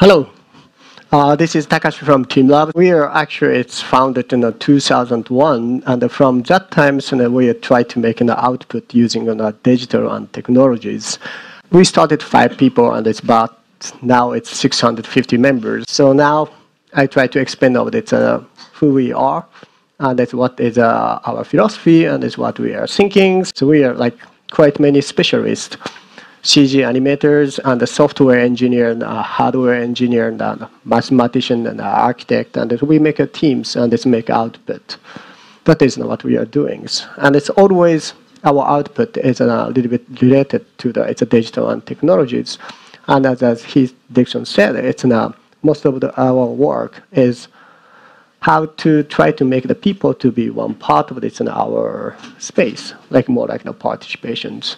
Hello, this is Takashi from TeamLab. It's founded in 2001, and from that time, we tried to make an output using digital and technologies. We started 5 people, and now it's 650 members. So now I try to explain who we are, and that's what is our philosophy, and that's what we are thinking. So we are quite many specialists. CG animators and the software engineer and hardware engineer and mathematician and architect, and we make teams and make output. That is what we are doing, and it's always our output is a little bit related to it's digital and technologies, and as Dixon said, most of our work is how to try to make the people to be one part of this in our space, more like participations.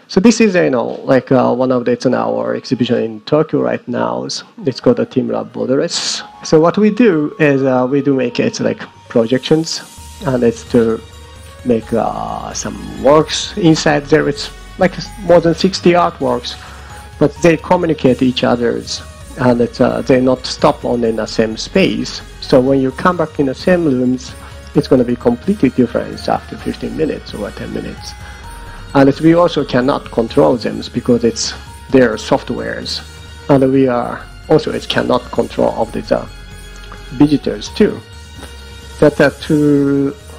So this is, one of our exhibition in Tokyo right now. It's called the TeamLab Borderless. So what we do is we do make projections, and it's to make some works inside there. It's more than 60 artworks, but they communicate each other's, and they not stop on in the same space. So when you come back in the same rooms, it's going to be completely different after 15 minutes or 10 minutes. And we also cannot control them because their softwares, and we are also cannot control of the visitors too. That's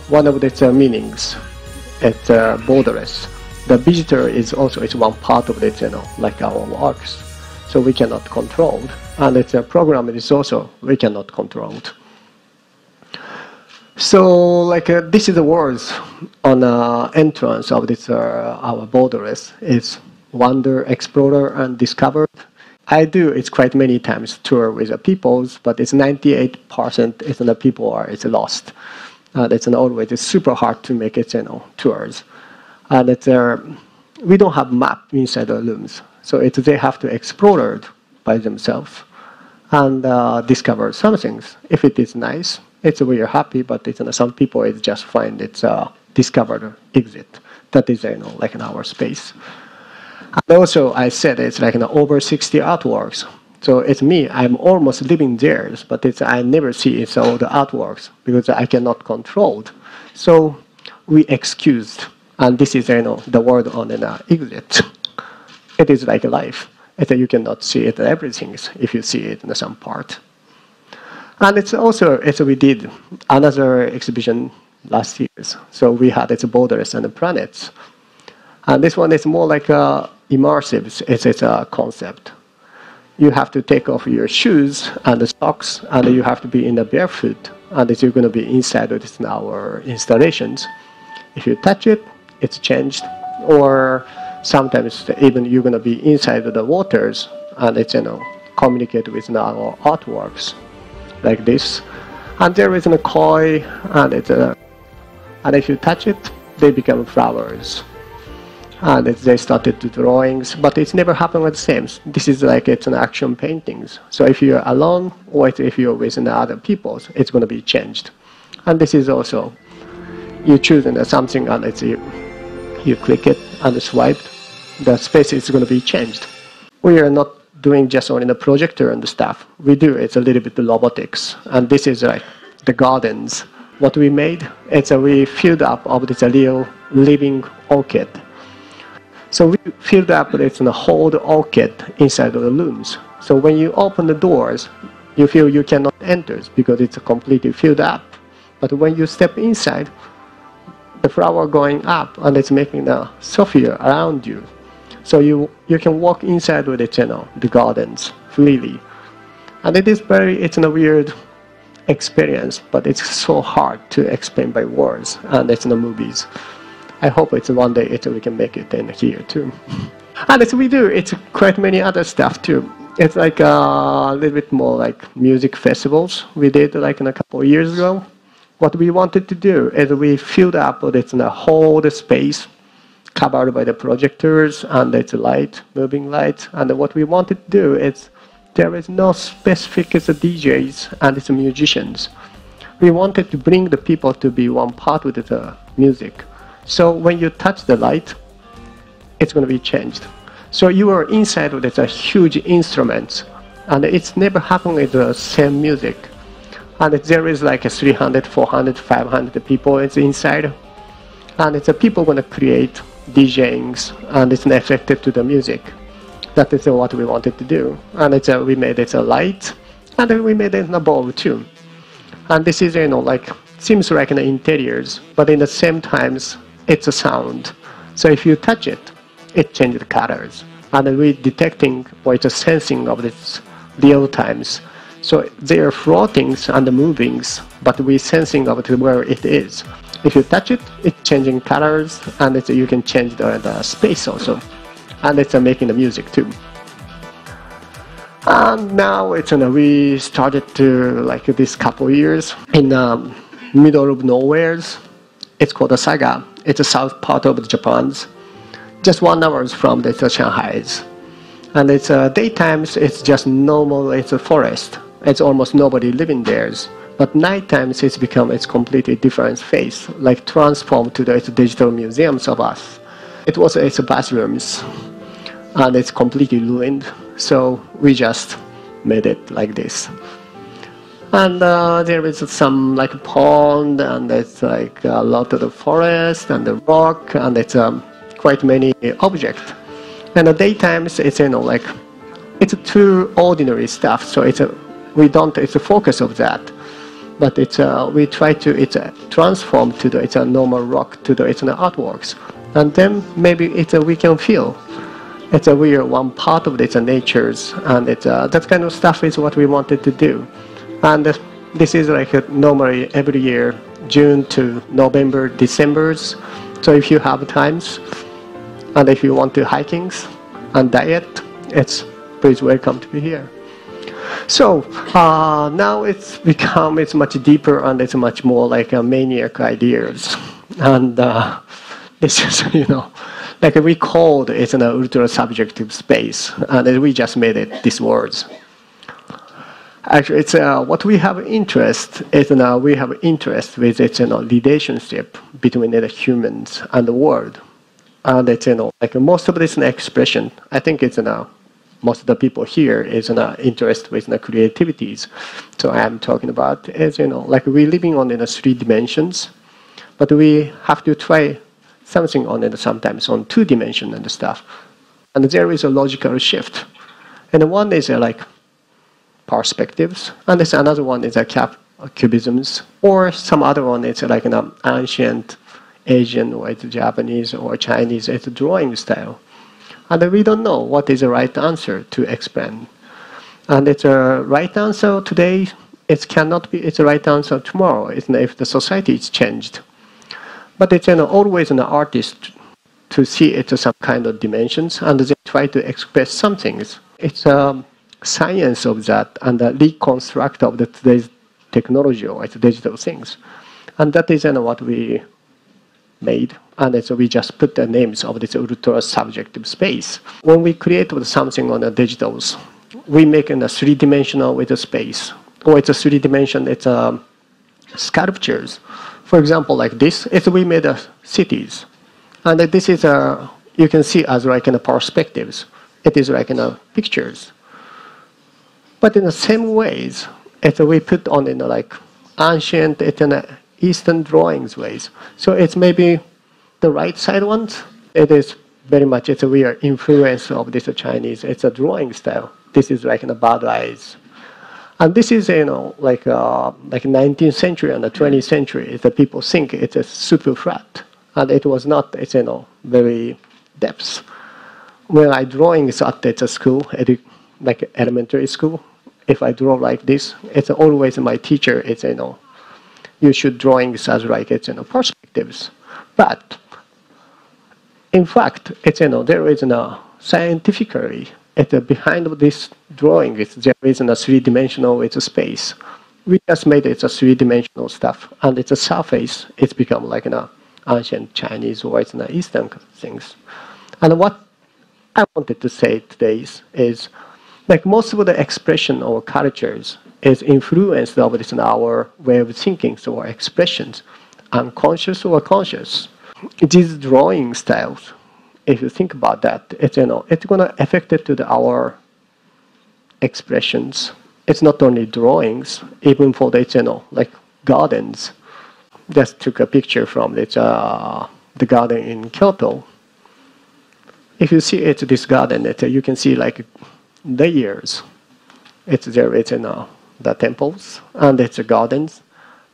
one of the meanings. It's borderless. The visitor is also one part of it, like our works. So we cannot control, and it's a program is also we cannot control. So, this is the words on the entrance of this our borderless is wonder, explorer, and discover. I do quite many times tour with the peoples, but it's 98% is the people are lost. It's always super hard to make it tours, and we don't have map inside the rooms, so they have to explore it by themselves and discover some things. If it is nice, we are happy, but some people just find discovered exit. That is in our space. And also I said it's over 60 artworks. So it's me. I'm almost living there, but I never see all the artworks because I cannot control. So we excused, and this is the word on an exit. It is like life. You cannot see everything if you see it in some part. And it's also, we did another exhibition last year. So we had borders and planets. And this one is more like immersive. It's a concept. You have to take off your shoes and the socks, and you have to be in the barefoot. And you're going to be inside of our installations. If you touch it, it's changed. Or sometimes even you're going to be inside of the waters, and communicate with our artworks. Like this, and there is a koi, and and if you touch it, they become flowers, and they started to drawings, but it's never happened with the same. This is it's an action paintings. So if you're alone or if you're with other people, it's going to be changed. And this is also you choose something, and you click it and swipe, the space is going to be changed. We are not doing just only the projector and the stuff. We do a little bit of robotics, and this is the gardens. What we made, we filled up of this real living orchid. So we filled up the whole orchid inside of the rooms. So when you open the doors, you feel you cannot enter because it's completely filled up. But when you step inside, the flower going up, and it's making a sphere around you. So you can walk inside with the gardens freely. And it is it's a weird experience, but it's so hard to explain by words, and it's in the movies. I hope one day we can make it in here too. And we do, quite many other stuff too. It's a little bit more music festivals we did a couple of years ago. What we wanted to do is we filled up with the whole space covered by the projectors, and it's light, moving light. And what we wanted to do is there is no specific DJs and it's musicians. We wanted to bring the people to be one part with the music. So when you touch the light, it's going to be changed. So you are inside with a huge instruments, and it's never happened with the same music. And there is like a 300, 400, 500 people it's inside, and it's a people going to create DJings, and it's affected to the music. That is what we wanted to do, and we made it a light, and then we made it a ball too. And this is like seems like in the interiors, but in the same times it's a sound. So if you touch it, it changes the colors, and we're detecting or it's a sensing of this real times. So they are floatings and the movings, but we're sensing of it where it is. If you touch it, it's changing colors, and you can change the space also, and it's making the music too. And now we started to like this couple years in the middle of nowhere. It's called the Saga. It's a south part of Japan, just 1 hour from the Shanghai's. And it's daytimes, it's just normal, it's a forest. It's almost nobody living there. But night times it's completely different face, like transformed to the digital museums of us. It's bathrooms, and it's completely ruined. So we just made it like this. And there is some like pond, and it's like a lot of the forest and the rock, and it's quite many objects. And the daytimes it's like it's too ordinary stuff. So it's a focus of that. But we try to transform to the normal rock to the artworks, and then maybe we can feel we are one part of nature's, and that kind of stuff is what we wanted to do. And this is like normally every year, June to November, December's. So if you have times, and if you want to hikings and diet, please welcome to be here. So now it's much deeper, and it's much more like a maniac ideas. And this is, like we called it an ultra subjective space, and we just made it these words. Actually, it's what we have interest is we have interest with relationship between the humans and the world, and it's like most of this expression. I think it's most of the people here is interest with creativities. So I am talking about is like we're living on in 3 dimensions, but we have to try something on it sometimes on 2 dimensions and stuff, and there is a logical shift. And one is like perspectives, and there's another one is cubisms, or some other one is like an ancient Asian or it's Japanese or Chinese it's drawing style. And we don't know what is the right answer to explain. And it's a right answer today, it cannot be it's a right answer tomorrow, if the society is changed. But it's always an artist to see it some kind of dimensions, and they try to express some things. It's a science of that, and a reconstruct of today's technology or digital things. And that is what we made, and so we just put the names of this ultra subjective space. When we create something on the digitals, we make in a 3-dimensional with a space, or it's a 3-dimension, it's sculptures. For example, like this, we made cities, and this is you can see as like in the perspectives. It is like in pictures, but in the same ways, we put on in like ancient, Eastern drawings ways. So it's maybe the right side ones. It is very much we are influenced of this Chinese. It's a drawing style. This is like in the bird eyes. And this is, like 19th century and the 20th century, the people think it's a super flat. And it was not, very depth. When I drawing at a school, like elementary school, if I draw like this, it's always my teacher, you should drawings as like perspectives. But in fact, there is scientifically, behind this drawing, there is a 3-dimensional space. We just made it a 3-dimensional stuff, and it's a surface. It's become like an ancient Chinese or it's an Eastern things. And what I wanted to say today is like most of the expression or cultures is influenced of this in our way of thinking or expressions, unconscious or conscious. These drawing styles, if you think about that, it's going to affect it to our expressions. It's not only drawings, even for the, like gardens. Just took a picture from the garden in Kyoto. If you see this garden, you can see like layers. There is the temples, and it's the gardens,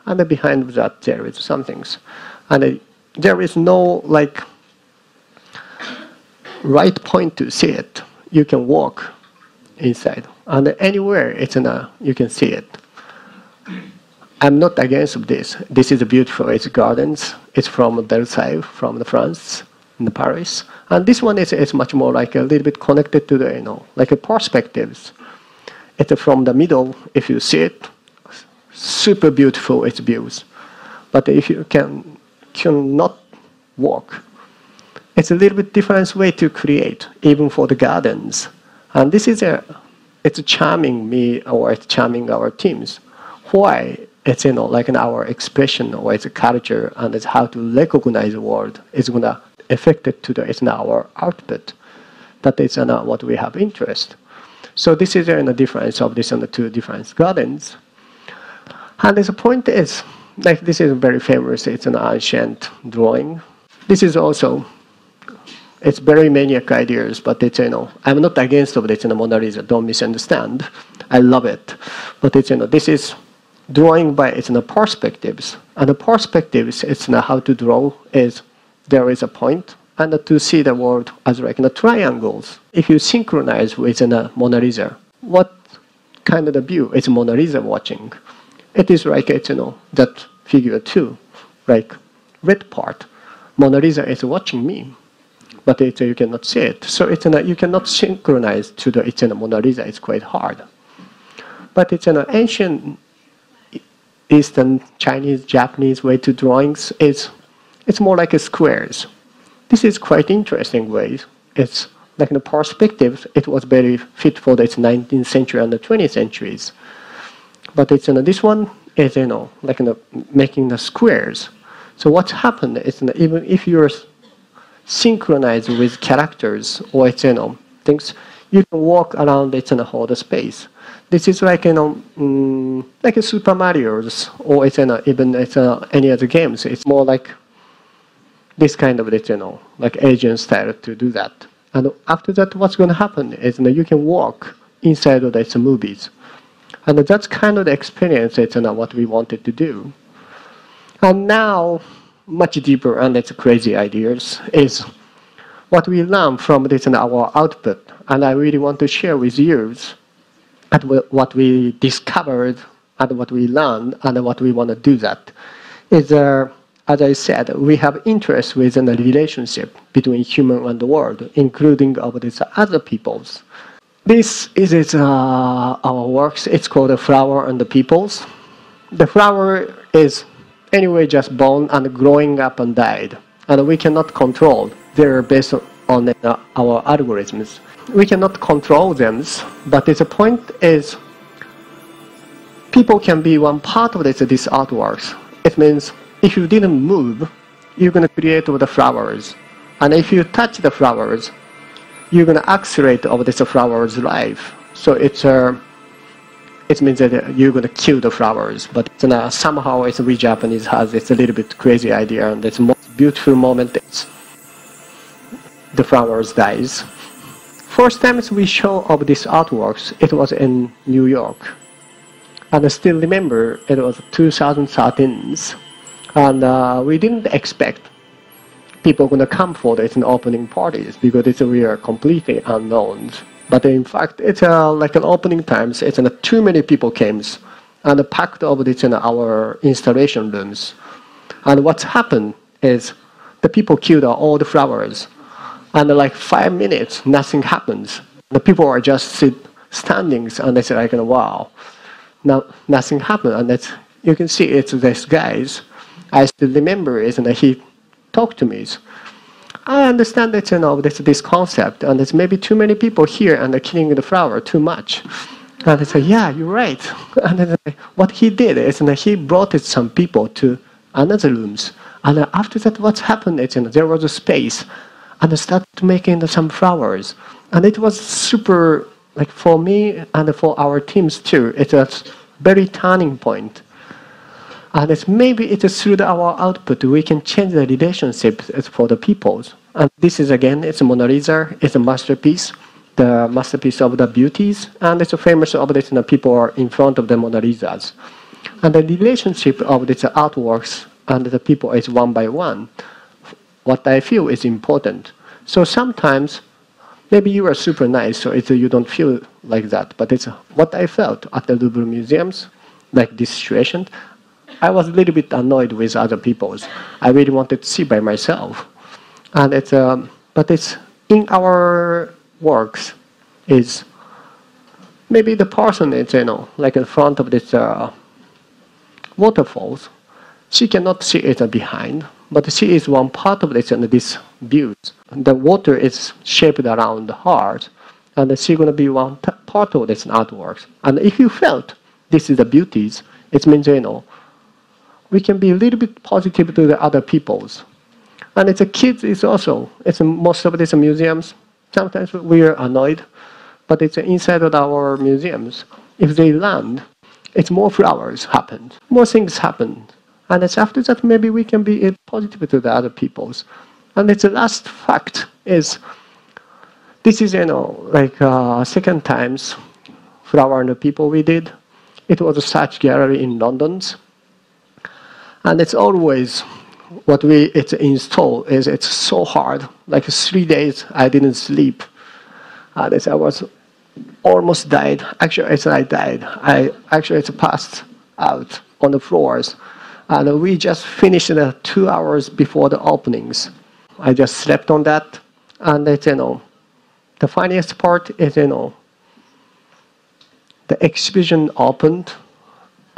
and behind that there is some things. And there is no like right point to see it. You can walk inside, and anywhere you can see it. I'm not against this. This is beautiful. It's gardens. It's from Versailles, from France, in Paris. And this one is much more like a little bit connected to the, like a perspectives. It's from the middle. If you see it, super beautiful. It's views. But if you cannot walk, it's a little bit different way to create, even for the gardens. And this is it's charming me, or it's charming our teams. Why? It's like in our expression, or it's a culture, and it's how to recognize the world is gonna affect it to our output. That is what we have interest. So this is the difference of this and the two different gardens. And the point is, like this is very famous. It's an ancient drawing. This is also, it's very maniac ideas, but it's I'm not against of it. Mona Lisa. Don't misunderstand. I love it, but it's this is drawing by perspectives, and the perspectives it's how to draw is there is a point, and to see the world as like triangles. If you synchronize with Mona Lisa, what kind of the view is Mona Lisa watching? It is like that figure too, like red part. Mona Lisa is watching me, but you cannot see it. So you cannot synchronize to the Mona Lisa. It's quite hard. But it's an ancient Eastern, Chinese, Japanese way to drawings. It's more like a squares. This is quite interesting way. It's like in the perspective. It was very fit for the 19th century and the 20th centuries. But it's this one is like making the squares. So what's happened is even if you're synchronized with characters or things, you can walk around the whole space. This is like like a Super Mario's, or even any other games. It's more like this kind of like Asian style to do that. And after that, what's going to happen is you can walk inside of the movies, and that's kind of the experience. It's what we wanted to do. And now, much deeper, and it's crazy ideas is what we learn from this and our output. And I really want to share with you at what we discovered and what we learned and what we want to do that is, as I said, we have interest within the relationship between human and the world, including of these other peoples. This is our works. It's called The Flower and the Peoples. The flower is anyway just born and growing up and died, and we cannot control. They're based on our algorithms. We cannot control them, but the point is people can be one part of these artworks. It means if you didn't move, you're going to create the flowers. And if you touch the flowers, you're going to accelerate of this flower's life. So it means that you're going to kill the flowers. But somehow we Japanese has this a little bit crazy idea, and the most beautiful moment is the flowers dies. First time we show of these artworks, it was in New York. And I still remember it was 2013. And we didn't expect people going to come for this in opening parties because we are completely unknown. But in fact, it's like an opening times, it's too many people came and packed over this in our installation rooms. And what's happened is the people killed all the flowers. And like 5 minutes, nothing happens. The people are just standing, and they say like, wow. Now nothing happened, and you can see it's this guys. I still remember it, and he talked to me. I understand that this concept, and there's maybe too many people here, and they're killing the flower too much. And I say, yeah, you're right. And then what he did is he brought some people to another rooms, and after that, what's happened is there was a space. And I started making some flowers. And it was super like for me and for our teams too, it's a very turning point. And it's through our output we can change the relationship for the peoples. And this is again, it's a Mona Lisa, it's a masterpiece, the masterpiece of the beauties, and it's a famous of this, people are in front of the Mona Lisas. And the relationship of these artworks and the people is one by one. What I feel is important. So sometimes, maybe you are super nice, so you don't feel like that. But it's what I felt at the Louvre museums, like this situation. I was a little bit annoyed with other people's. I really wanted to see by myself. And but it's in our works is maybe the person is, like in front of this waterfalls. She cannot see it behind, but she is one part of this and this view. The water is shaped around the heart, and she's going to be one part of this artwork. And if you felt this is the beauties, it means, we can be a little bit positive to the other peoples. And it's a kids is also, it's most of these museums, sometimes we are annoyed, but it's inside of our museums. If they land, it's more flowers happen, more things happen. And it's after that, maybe we can be positive to the other peoples. And it's the last fact is, this is, like second times flower and the people we did. It was a such gallery in London. And it's always, what it's installed is it's so hard. Like 3 days, I didn't sleep. And I was almost died. Actually, I died. It's passed out on the floors. And we just finished 2 hours before the openings. I just slept on that. And it's, the funniest part is, the exhibition opened.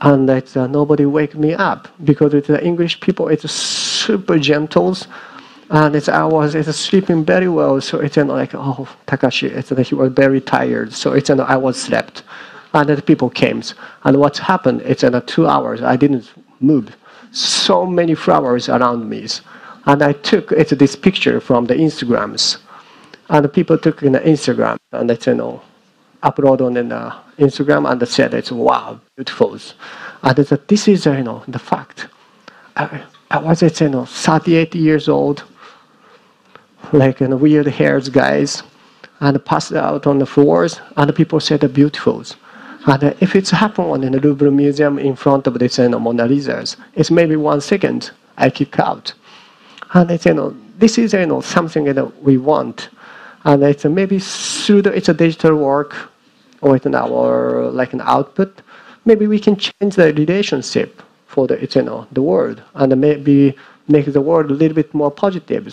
And nobody wake me up because the English people, it's super gentle, and I was sleeping very well. So it's like, oh, Takashi, he was very tired. So I was slept, and the people came. And what's happened? It's 2 hours. I didn't move. So many flowers around me, and I took this picture from the Instagrams, and the people took in the Instagram, and upload on Instagram, and said it's wow, beautiful. And this is the fact. I was 38 years old, like weird hairs guys, and passed out on the floors, and the people said they're beautiful. And if it's happened in the Louvre Museum in front of this Mona Lisas, it's maybe 1 second I kick out. And it's this is something that we want, and it's maybe through it's a digital work, or it's our like an output, maybe we can change the relationship for the world, and maybe make the world a little bit more positive.